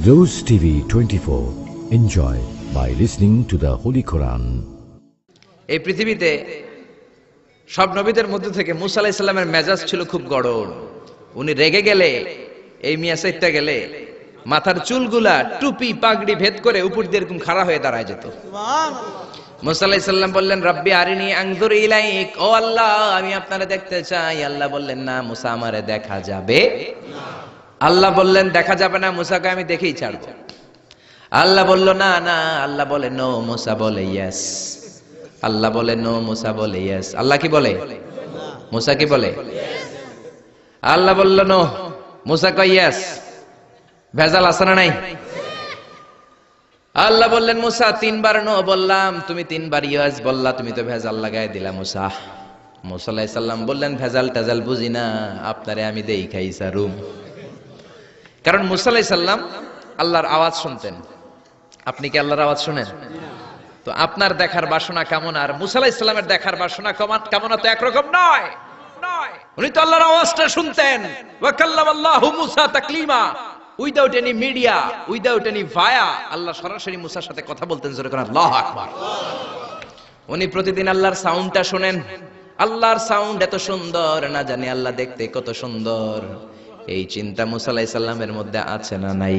Rose TV 24. Enjoy by listening to the Holy Quran. এই পৃথিবীতে সব নবীদের মধ্যে থেকে মুসা আলাইহিস সালামের মেজাজ ছিল খুব গরম। উনি রেগে গেলে, এই মিয়া সাইটটা গেলে মাথার চুলগুলা টুপি পাগড়ি ভেদ করে উপর দিয়ে এরকম খাড়া হয়ে দাঁড়ায় যেত। মুসা আলাইহিস সালাম বললেন, রব্বি আরিনি আনজুর ইলাইক, ও আল্লাহ আমি আপনারে দেখতে চাই। আল্লাহ বললেন, না মুসা আমারে দেখা যাবে না। আল্লাহ বললেন, দেখা যাবে না, মুসাকে আমি দেখেই ছাড়ব। আল্লাহ বলল, না না। আল্লাহ বলে নো, মুসা বলে ইয়েস। আল্লাহ বলে নো, মুসা বলে ইয়েস। আল্লাহ কি বলে? মুসা কি বলে? আল্লাহ বলল নো, মুসা কয় ইয়েস। ভেজাল আছে না নাই? আল্লাহ বললেন, মুসা তিনবার নো বললাম, তুমি তিনবার ইয়েস বললা, তুমি তো ভেজাল লাগাই দিলা মুসা। মুসা আলাইহিস সালাম বললেন, ভেজাল টেজাল বুঝি না, আপনারে আমি দেই খাইছা রুম। কারণ মুসা আলাইহিস সালাম আল্লাহর আওয়াজ শুনতেন। আপনি কি আল্লাহর আওয়াজ শুনেন? তো আপনার দেখার বাসনা কেমন আর মুসা আলাইহিস সালামের দেখার বাসনা কেমন তো একরকম নয়। উনি তো আল্লাহর আওয়াজটা শুনতেন। ওয়া কাল্লামাল্লাহু মুসা তাকলিমা, without any media, without any via, আল্লাহ সরাসরি মুসার সাথে কথা বলতেন। জোরে করে আল্লাহু আকবার। উনি প্রতিদিন আল্লাহর সাউন্ডটা শুনেন। আল্লাহর সাউন্ড এত সুন্দর, না জানি আল্লাহ দেখতে কত সুন্দর। এই চিন্তা মুসা আলাইহিস সালামের মধ্যে আছে না নাই?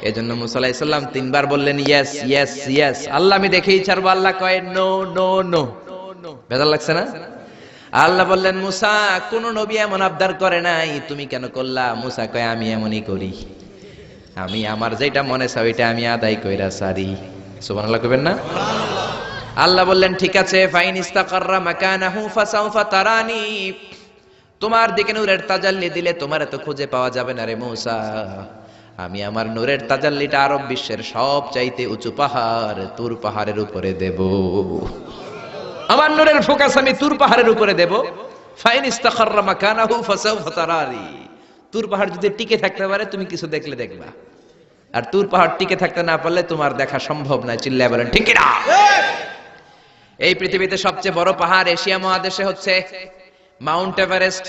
এজন্য মুসা আলাইহিস সালাম তিনবার বললেন ইয়েস ইয়েস ইয়েস। আল্লাহ আমি দেখেই ছাড়বো। আল্লাহ কয় নো নো নো। ভেজাল লাগছে না? আল্লাহ বললেন, মুসা কোন নবী এমন আবদার করে নাই, তুমি কেন করলা? মুসা কয় আমি এমনই করি, আমি আমার যেটা মনে চাই ওইটা আমি আদায় কইরা সারি। সুবহানাল্লাহ কইবেন না? আল্লাহ বললেন, ঠিক আছে, ফাইন ইস্তাকাররা মাকানাহু ফাসাউফা তারানি, তোমার দিকে নূরের তাজাল্লি দিলে তোমার এত খুঁজে পাওয়া যাবে না রে মুসা। আমি আমার নূরের তাজাল্লিটা আরব বিশ্বের সব চাইতে উঁচু পাহাড় তুর পাহাড়ের উপরে দেব। আমার নূরের ফোকাস আমি তুর পাহাড়ের উপরে দেব। ফাইন ইস্তাকাররা মাকানাহু ফাসাউফা তারানি, তুর পাহাড় যদি টিকে থাকতে পারে তুমি কিছু দেখলে দেখবা, আর তুর পাহাড় টিকে থাকতে না পারলে তোমার দেখা সম্ভব না। চিল্লায় বলেন ঠিক কি না? এই পৃথিবীতে সবচেয়ে বড় পাহাড় এশিয়া মহাদেশে হচ্ছে মাউন্ট এভারেস্ট,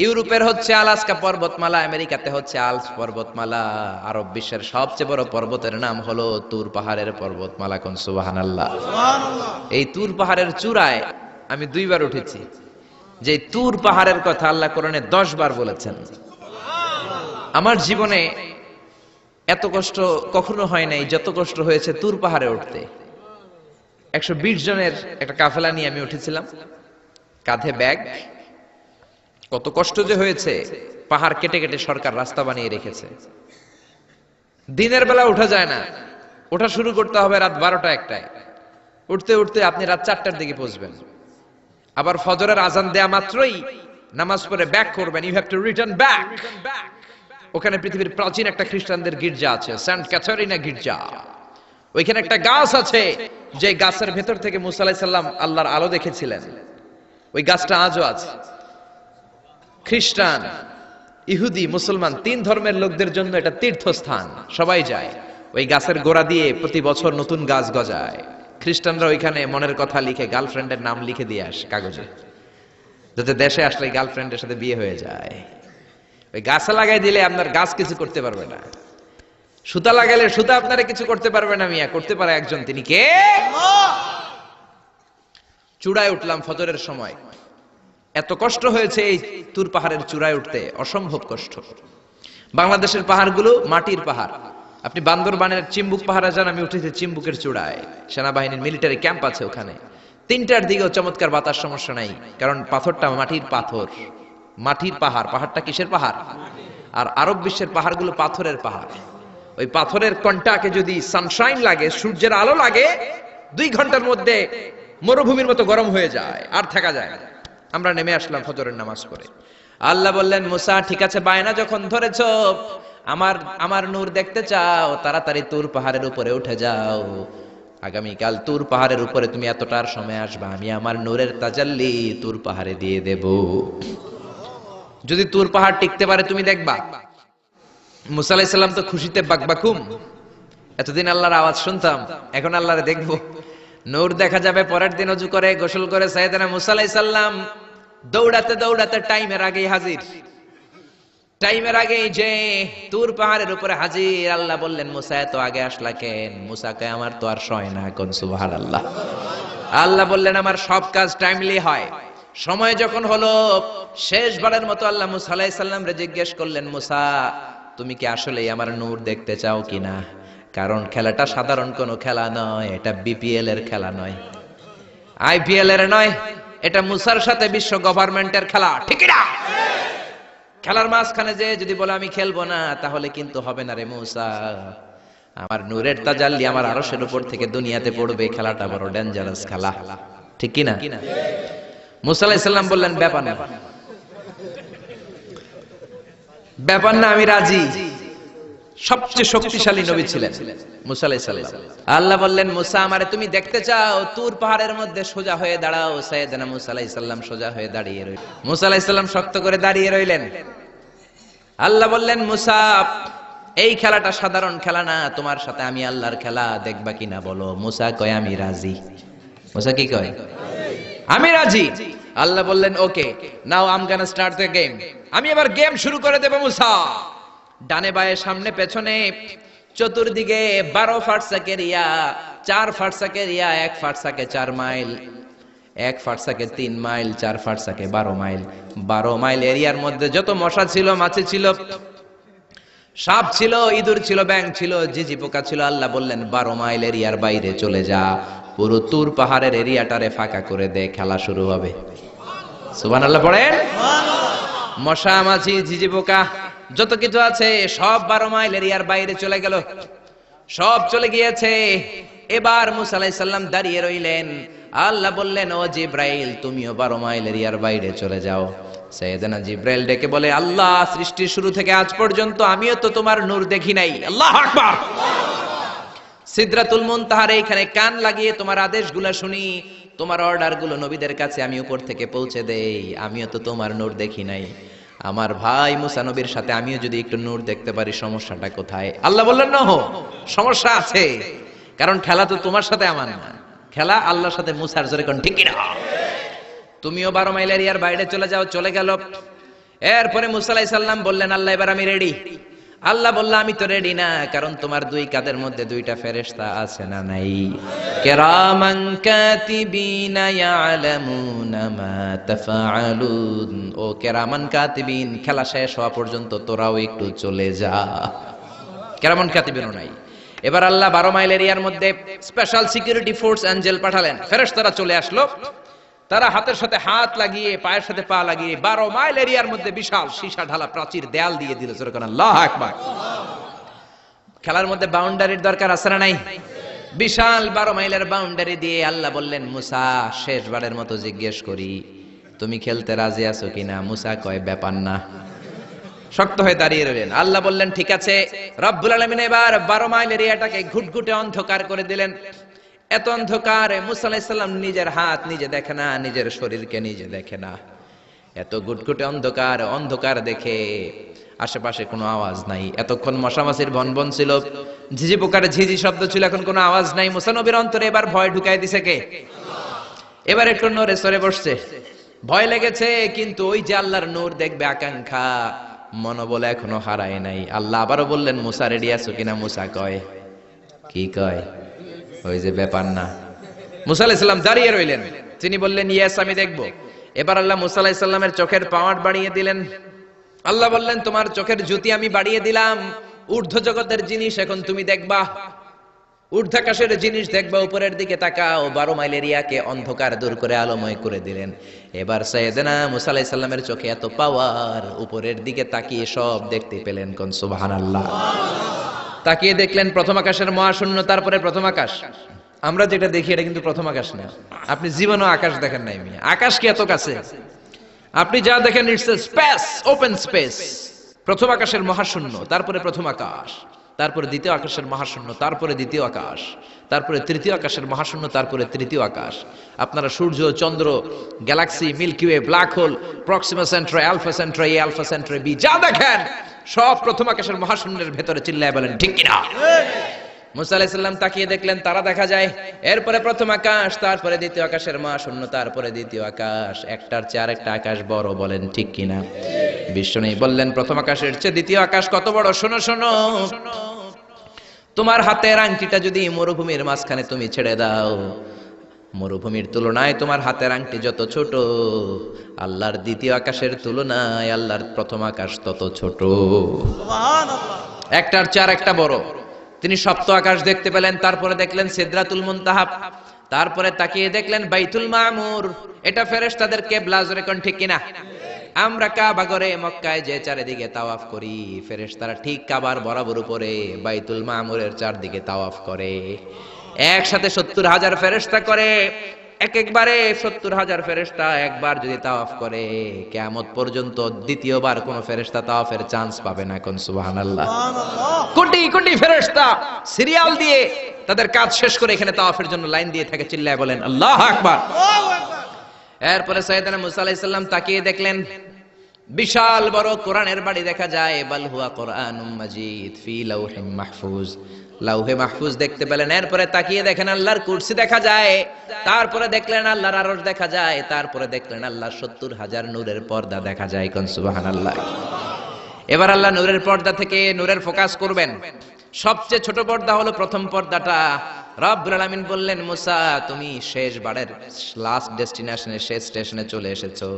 ইউরোপের হচ্ছে আলাস্কা পর্বতমালা, আমেরিকাতে হচ্ছে আল্পস পর্বতমালা, আরব বিশ্বের সবচেয়ে বড় পর্বতের নাম হলো তুর পাহাড়ের পর্বতমালা। কোন সুবহানাল্লাহ। এই তুর পাহাড়ের চূড়ায় আমি 2 বার উঠেছি। যে তুর পাহাড়ের কথা আল্লাহ কোরআনে 10 বার বলেছেন। আমার জীবনে এত কষ্ট কখনো হয় নাই যত কষ্ট হয়েছে তুর পাহাড়ে উঠতে। 120 জনের একটা কাফেলা নিয়ে আমি উঠেছিলাম, কাঁধে ব্যাগ। কত কষ্ট যে হয়েছে, পাহাড় কেটে কেটে সরকার রাস্তা বানিয়ে রেখেছে। দিনের বেলা ওঠা যায় না, ওঠা শুরু করতে হবে রাত 12টা 1টায়। উঠতে উঠতে আপনি রাত 4টার দিকে পৌঁছবেন। আবার ফজরের আজান দেয়া মাত্রই নামাজ পড়ে ব্যাক করবেন। You have to return back. ওখানে পৃথিবীর প্রাচীন একটা খ্রিস্টানদের গির্জা আছে, সেন্ট ক্যাথারিনা গির্জা। ওইখানে একটা গাছ আছে, যে গাছের ভেতর থেকে মুসা আলাইহিস সালাম আল্লাহর আলো দেখেছিলেন। ওই গাছটা আজও আছে। খ্রিস্টান, ইহুদি, মুসলমান 3 ধর্মের লোকদের জন্য এটা তীর্থস্থান, সবাই যায়। ওই গাছের গোড়া দিয়ে প্রতি বছর নতুন গাছ গজায়। খ্রিস্টানরা ওইখানে মনের কথা লিখে, গার্লফ্রেন্ডের নাম লিখে দিয়ে আসে কাগজে, যাতে দেশে আসলে গার্লফ্রেন্ডের সাথে বিয়ে হয়ে যায়। ওই গাছে লাগাই দিলে আপনার গাছ কিছু করতে পারবে না। সুতা লাগাইলে সুতা আপনারা কিছু করতে পারবে না। মিয়া করতে পারে একজন, তিনি কে? চূড়ায় উঠলাম ফজরের সময়। এত কষ্ট হয়েছে এই তুর পাহাড়ের চূড়ায় উঠতে, অসম্ভব কষ্ট। বাংলাদেশের পাহাড়গুলো মাটির পাহাড়। আপনি বান্দরবানের চিম্বুক পাহাড়ে যান, আমি উঠেছি চিম্বুকের চূড়ায়, সেনাবাহিনীর মিলিটারি ক্যাম্প আছে ওখানে। 3টার দিকেও চমৎকার বাতাস, সমস্যা নাই, কারণ পাথরটা মাটির পাথর, মাটির পাহাড়। পাহাড়টা কিসের পাহাড়? আর আরব বিশ্বের পাহাড়গুলো পাথরের পাহাড়। ওই পাথরের কন্টাকে যদি সানশাইন লাগে, সূর্যের আলো লাগে, 2 ঘন্টার মধ্যে মরুভূমির মতো গরম হয়ে যায়, আর থাকা যায় না। আমরা নেমে আসলাম ফজরের নামাজ পড়ে। আল্লাহ বললেন, মুসা ঠিক আছে, বায়না যখন ধরেছো, আমার নূর দেখতে চাও, তাড়াতাড়ি তুর পাহাড়ের উপরে উঠে যাও। আগামীকাল তুর পাহাড়ের উপরে তুমি এতটার সময় আসবা, আমি আমার নূরের তাজাল্লি তুর পাহাড়ে দিয়ে দেব। যদি তুর পাহাড় টিকতে পারে তুমি দেখবা। মুসা আলাইহিস সালাম তো খুশিতে বাকবাকুম। এতদিন আল্লাহর আওয়াজ শুনতাম, এখন আল্লাহরে দেখবো, নূর দেখা যাবে। পরের দিন ওযু করে গোসল করে সাইয়েদনা মুসা আলাইহিস সালাম দৌড়াতে দৌড়াতে টাইমের আগেই হাজির। টাইমের আগে যে তুর পাহাড়ের উপরে হাজির, আল্লাহ বললেন মুসা এত আগে আসলা কেন? মুসা কয় আমার তো আর সয় না, কোন সুবহানাল্লাহ। আল্লাহ বললেন আমার সব কাজ টাইমলি হয়। সময় যখন হলো, শেষবারের মতো আল্লাহ মুসা আলাইহিস সালাম রে জিজ্ঞেস করলেন, মুসা তুমি কি আসলেই আমার নূর দেখতে চাও কিনা? কারণ খেলাটা সাধারণ কোনো খেলা নয়, এটা বিপিএল এর খেলা নয়, আইপিএল এর নয়, এটা মুসার সাথে বিশ্ব গভর্নমেন্টের খেলা, ঠিক না? খেলার মাঝখানে যে যদি বলে আমি খেলবো না, তাহলে কিন্তু হবে না রে মুসা। আমার নূরের তাজাল্লি আমার আরশের উপর থেকে দুনিয়াতে পড়বে, খেলাটা বড় ডেঞ্জারাস খেলা, ঠিক কি না? মুসা আলাইহিস সালাম বললেন ব্যাপার না, ব্যাপার না, আমি রাজি। সবচেয়ে শক্তিশালী নবী ছিলেন মুসা আলাইহিস সালাম। আল্লাহ বললেন মুসা আমারে তুমি দেখতে চাও, তুর পাহাড়ের মধ্যে সোজা হয়ে দাঁড়াও। সাইয়েদনা মুসা আলাইহিস সালাম সোজা হয়ে দাঁড়িয়ে রইলেন। মুসা আলাইহিস সালাম শক্ত করে দাঁড়িয়ে রইলেন। আল্লাহ বললেন মুসা এই খেলাটা সাধারণ খেলা না, তোমার সাথে আমি আল্লাহর খেলা, দেখবা কিনা বলো? মুসা কয় আমি রাজি। মুসা কি কয়? আমি রাজি। আল্লাহ বললেন okay, now I am gonna start the game. আমি এবার গেম শুরু করে দেব মুসা। ডানে বায়ে সামনে পেছনে চতুর্দিকে 12 ফারসাক এরিয়া, 4 ফারসাক এরিয়া, 1 ফারসাকে 4 মাইল, 1 ফারসাকে 3 মাইল, 4 ফারসাকে 12 মাইল। 12 মাইল এরিয়ার মধ্যে যত মশা ছিল, মাছি ছিল, সাপ ছিল, ইঁদুর ছিল, ব্যাঙ ছিল, ঝিঝি পোকা ছিল, আল্লাহ বললেন 12 মাইল এরিয়ার বাইরে চলে যা, পুরো তুর পাহাড়ের এরিয়াটারে ফাঁকা করে দে, খেলা শুরু হবে। সুবহানাল্লাহ পড়েন। মশা মাছি ঝিঝি পোকা যত কিছু আছে সব 12 মাইল এরিয়ার বাইরে চলে গেল, সব চলে গিয়েছে। এবার মুসা আলাইহিস সালাম দাঁড়িয়ে রইলেন। আল্লাহ বললেন ও জিব্রাইল তুমিও 12 মাইল এরিয়ার বাইরে চলে যাও। সাইয়েদনা জিব্রাইল ডেকে বলে আল্লাহ সৃষ্টির শুরু থেকে আজ পর্যন্ত আমিও তো তোমার নূর দেখি নাই। আল্লাহু আকবার। সিদরাতুল মুনতাহার এইখানে কান লাগিয়ে তোমার আদেশগুলো শুনি, তোমার অর্ডারগুলো নবীদের কাছে আমি উপর থেকে পৌঁছে দেই, আমিও তো তোমার নূর দেখি নাই। আমার ভাই মুসা নবীর সাথে আমিও যদি একটু নূর দেখতে পারি, সমস্যাটা কোথায়? আল্লাহ বললেন না, সমস্যা আছে, কারণ খেলা তো তোমার সাথে আমার না, খেলা আল্লাহর সাথে মুসার। জোরে কোন ঠিক না? তুমিও 12 মাইল এরিয়ার বাইরে চলে যাও। চলে গেল। এরপরে মুসা আলাইহিস সালাম বললেন আল্লাহ এবার আমি রেডি। আল্লাহ বলল আমি তো রেডি না, কারণ তোমার দুই কাঁধের মধ্যে দুইটা ফেরেশতা আছে না নাই? কিরামান কাতিবিনা ইয়ালামুনা মা তাফআলুন। ও কিরামান কাতিবিন, খেলা শেষ হওয়া পর্যন্ত তোরাও একটু চলে যা। কিরামান কাতিবিনও নাই। এবার আল্লাহ 12 মাইল এরিয়ার মধ্যে স্পেশাল সিকিউরিটি ফোর্স এঞ্জেল পাঠালেন। ফেরেশতারা চলে আসলো। তারা হাতের সাথে হাত লাগিয়ে, পায়ের সাথে পা লাগিয়ে 12 মাইল এরিয়ার মধ্যে বিশাল সীসা ঢালা প্রাচীর দেয়াল দিয়ে দিল। যেরকম আল্লাহু আকবার। খেলার মধ্যে বাউন্ডারির দরকার আছে না নাই? বিশাল 12 মাইলের বাউন্ডারি দিয়ে আল্লাহ বললেন মুসা শেষবারের মতো জিজ্ঞেস করি তুমি খেলতে রাজি আছো কিনা? মুসা কয় ব্যাপার না, শক্ত হয়ে দাঁড়িয়ে রইলেন। আল্লাহ বললেন ঠিক আছে। রব্বুল আলামিন এবার 12 মাইল এরিয়াটাকে ঘুটঘুটে অন্ধকার করে দিলেন। এত অন্ধকারে মুসা আলাইহিস সালাম নিজের হাত নিজে দেখে না, নিজের শরীরকে নিজে দেখে না। এত ঘুটঘুটে অন্ধকার, অন্ধকার দেখে আশেপাশে কোনো আওয়াজ নাই। এতক্ষণ মশামাছির ভনভন ছিল, ঝিঝি পোকার ঝিঝি শব্দ ছিল, এখন কোনো আওয়াজ নাই। মুসা নবীর অন্তরে এবার ভয় ঢুকাই দিছে কে? এবার একটু নড়ে সরে বসছে, ভয় লেগেছে, কিন্তু ওই যে আল্লাহর নূর দেখবে আকাঙ্ক্ষা মনোবল এখনো হারায় নাই। আল্লাহ আবারও বললেন মুসা রেডি আছো কিনা? মুসা কয় কি কয়? ওই যে ব্যাপার না। মুসা আলাইহিস সালাম দাঁড়িয়ে রইলেন। তিনি বললেন ইয়েস আমি দেখবো। এবার আল্লাহ মুসা আলাইহিস সালামের চোখের পাওয়ার বাড়িয়ে দিলেন। আল্লাহ বললেন তোমার চোখের জ্যোতি আমি বাড়িয়ে দিলাম, ঊর্ধ্ব জগতের জিনিস এখন তুমি দেখবা, ঊর্ধ্বাকাশের জিনিস দেখবা, উপরের দিকে তাকাও। 12 মাইল এরিয়াকে অন্ধকার দূর করে আলোময় করে দিলেন। এবার সাইয়েদনা মুসা আলাইহিস সালামের চোখে এত পাওয়ার, উপরের দিকে তাকিয়ে সব দেখতে পেলেন। কোন সুবহানাল্লাহ। তাকিয়ে দেখলেন প্রথম আকাশের মহাশূন্য, তারপরে প্রথম আকাশ। আমরা যেটা দেখি এটা কিন্তু প্রথম আকাশ না। আপনি জীবনেও আকাশ দেখেন নাই মিয়া। আকাশ কি এত কাছে? আপনি যা দেখেন it's a space, open space. প্রথম আকাশের মহাশূন্য, তারপরে প্রথম আকাশ, তারপরে দ্বিতীয় আকাশের মহাশূন্য, তারপরে দ্বিতীয় আকাশ, তারপরে তৃতীয় আকাশের মহাশূন্য, তারপরে তৃতীয় আকাশ। আপনারা সূর্য, চন্দ্র, galaxy, milky way, black hole, proxima centauri, alpha centauri, alpha centauri B, যা দেখেন সব প্রথম আকাশের মহাশূন্যের ভেতরে। চিল্লায় বলেন ঠিক কিনা? মুসা আলাইহিস সালাম তাকিয়ে দেখলেন তারা দেখা যায়। এরপরে প্রথম আকাশ, তারপরে দ্বিতীয় আকাশের মহাশূন্য, তারপরে দ্বিতীয় আকাশ। একটার চেয়ে আরেকটা আকাশ বড়। বলেন ঠিক কিনা? বিষ্ণু বললেন প্রথম আকাশের চেয়ে দ্বিতীয় আকাশ কত বড়, শোনো শোনো, তোমার হাতের আংটিটা যদি মরুভূমির মাঝখানে তুমি ছেড়ে দাও, মরুভূমির তুলনায় তোমার হাতের আংটি যত ছোট, আল্লাহর দ্বিতীয় আকাশের তুলনায় আল্লাহর প্রথম আকাশ তত ছোট। একটার চার একটা বড়। তিনি সপ্ত আকাশ দেখতে পেলেন, তারপরে দেখলেন সিদরাতুল মুনতাহা, তারপরে তাকিয়ে দেখলেন বাইতুল মামুর। এটা ফেরেশতাদের কিবলা, জোরে কোন ঠিক কিনা? আমরা কাবা ঘরে মক্কায় যে চারিদিকে তাওয়াফ করি, ফেরেশতারা ঠিক কাবার বরাবর উপরে বাইতুল মামুরের চারদিকে তাওয়াফ করে। একসাথে 70,000 ফেরেশতা করে, একবারে 70,000 ফেরেশতা একবার যদি তাওয়াফ করে, কিয়ামত পর্যন্ত দ্বিতীয়বার কোন ফেরেশতা তাওয়াফের চান্স পাবে না। কোন সুবহানাল্লাহ। কোটি কোটি ফেরেশতা সিরিয়াল দিয়ে তাদের কাজ শেষ করে এখানে তাওয়াফের জন্য লাইন দিয়ে থাকে। চিল্লায় বলেন আল্লাহু আকবার। এরপরে সাইয়েদনা মুসা আলাইহিস সালাম তাকিয়ে দেখলেন বিশাল বড় কোরআনের বাড়ি দেখা যায়। বাল হুয়া কোরআনুম মাজিদ ফি লাউহিম মাহফুজ, লাউহে মাহফুজ দেখতে পেলেন। এরপরে তাকিয়ে দেখেন আল্লাহর কুরসি দেখা যায়, তারপরে দেখলেন আল্লাহর আরশ দেখা যায়, তারপরে দেখলেন আল্লাহর 70,000 নূরের পর্দা দেখা যায়। কোন সুবহানাল্লাহ। এবার আল্লাহ নূরের পর্দা থেকে নূরের ফোকাস করবেন। সবচেয়ে ছোট পর্দা হলো প্রথম পর্দাটা। রব্বুল আলামিন বললেন মুসা, তুমি শেষ বারের লাস্ট ডেস্টিনেশনে, শেষ স্টেশনে চলে এসেছো।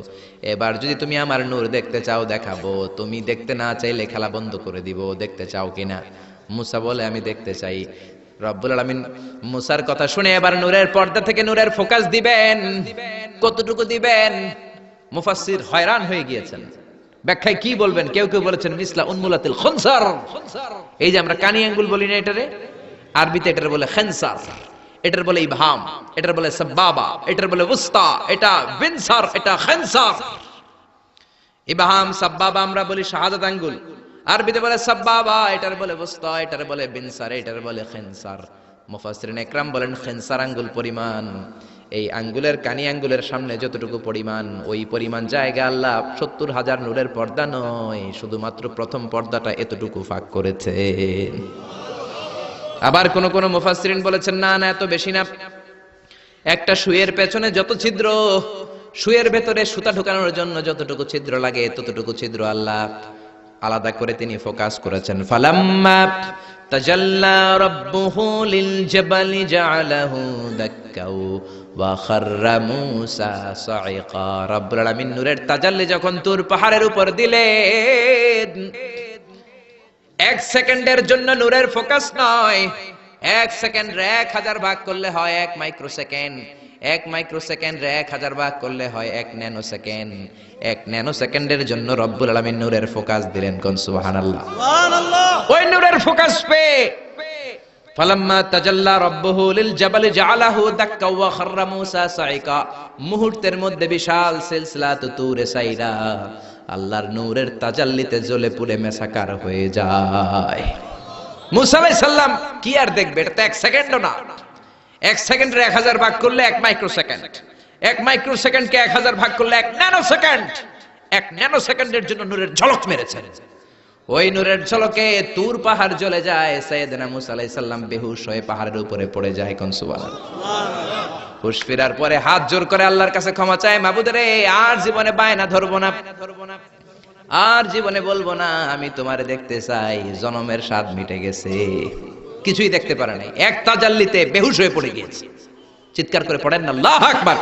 এবার যদি তুমি আমার নূর দেখতে চাও দেখাবো, তুমি দেখতে না চাইলে খেলা বন্ধ করে দিব। দেখতে চাও কিনা? মুসা বলে আমি দেখতে চাই। রব্বুল আলামিন মুসার কথা শুনে এবার নূরের পর্দা থেকে নূরের ফোকাস দিবেন। কতটুকু দিবেন? মুফাসসির হয়রান হয়ে গিয়েছেন। ব্যাখ্যায় কি বলবেন? কেউ কেউ বলেছেন মিসলা উনমুলাতিল খুনসার। এই যে আমরা কানি আঙ্গুল বলি না, এটারে আরবিতে এটার বলে খেনসার, এটার বলে ইবহাম, এটার বলে সাব্বাবা, এটার বলে উস্তা, এটা বিনসার, এটা খেনসার। ইবহাম সাব্বাবা আমরা বলি শাহাদাত আঙ্গুল, আরবিতে বলে সাব্বাবা, এটার বলে উস্তা, এটার বলে বিনসার, এটার বলে খেনসার। মুফাসসিরিন ইকরাম বলেন খেনসার আঙ্গুল পরিমাণ, এই আঙ্গুলের কানি আঙ্গুলের সামনে যতটুকু পরিমাণ, ওই পরিমাণ জায়গা আল্লাহ 70,000 নূরের পর্দা নয়, শুধুমাত্র প্রথম পর্দাটা এতটুকু ফাঁক করেছে। আবার কোন কোন মুফাসসিরিন বলেছেন না না, এত বেশি না। একটা সুয়ের পেছনে যত ছিদ্র, সুয়ের ভেতরে সুতা ঢোকানোর জন্য যতটুকু ছিদ্র লাগে, ততটুকু ছিদ্র আল্লাহ আলাদা করে তিনি ফোকাস করেছেন। ফালাম্মা তাজাল্লা রাব্বুহু লিল জাবালি জাআলাহু দাক্কাও ওয়া খাররা মূসা সাইকা। রব্বুল আলামিন নূরের তাজাল্লি যখন তুর পাহাড়ের উপর দিলেন, 1 সেকেন্ডের জন্য নূরের ফোকাস নয়, 1 সেকেন্ড 1000 ভাগ করলে হয় 1 মাইক্রোসেকেন্ড, 1 মাইক্রোসেকেন্ড 1000 ভাগ করলে হয় 1 ন্যানো সেকেন্ড। 1 ন্যানো সেকেন্ডের জন্য রব্বুল আলামিন নূরের ফোকাস দিলেন। কোন সুবহানাল্লাহ। সুবহানাল্লাহ। ওই নূরের ফোকাস পে ফালাম্মা তাজাল্লা রাব্বুহু লিল জাবালি জাআলাহু দাক্কা ওয়া খাররা মূসা সাইকা, মুহূর্তের মধ্যে বিশাল সিলসিলাত তুরে সাইরা আল্লাহর নূরের তাজাল্লিতে জ্বলে পুড়ে মেসাকার হয়ে যায়। মূসা আলাইহিস সালাম কি আর দেখবে? এটা তো 1 সেকেন্ডও না। 1 সেকেন্ডে 1000 ভাগ করলে 1 মাইক্রোসেকেন্ড, 1 মাইক্রোসেকেন্ডকে 1000 ভাগ করলে 1 ন্যানো সেকেন্ড। 1 ন্যানো সেকেন্ডের জন্য নূরের ঝলক মেরেছেন। ওই নূরের ঝলকে তুর পাহাড় জ্বলে যায়। সাইয়েদনা মূসা আলাইহিস সালাম বেহুশ হয়ে পাহাড়ের উপরে পড়ে যায়। কোন সুবহানাল্লাহ। হুশ ফেরার পরে হাত জোর করে আল্লাহর কাছে ক্ষমা চায়, মাবুদ রে, আর জীবনে বায়না ধরবো না, আর জীবনে বলবো না আমি তোমারে দেখতে চাই, জনমের স্বাদ মিটে গেছে। কিছুই দেখতে পারে নাই, এক তাজাল্লিতে বেহুশ হয়ে পড়ে গিয়েছে। চিৎকার করে পড়েন না আল্লাহু আকবার।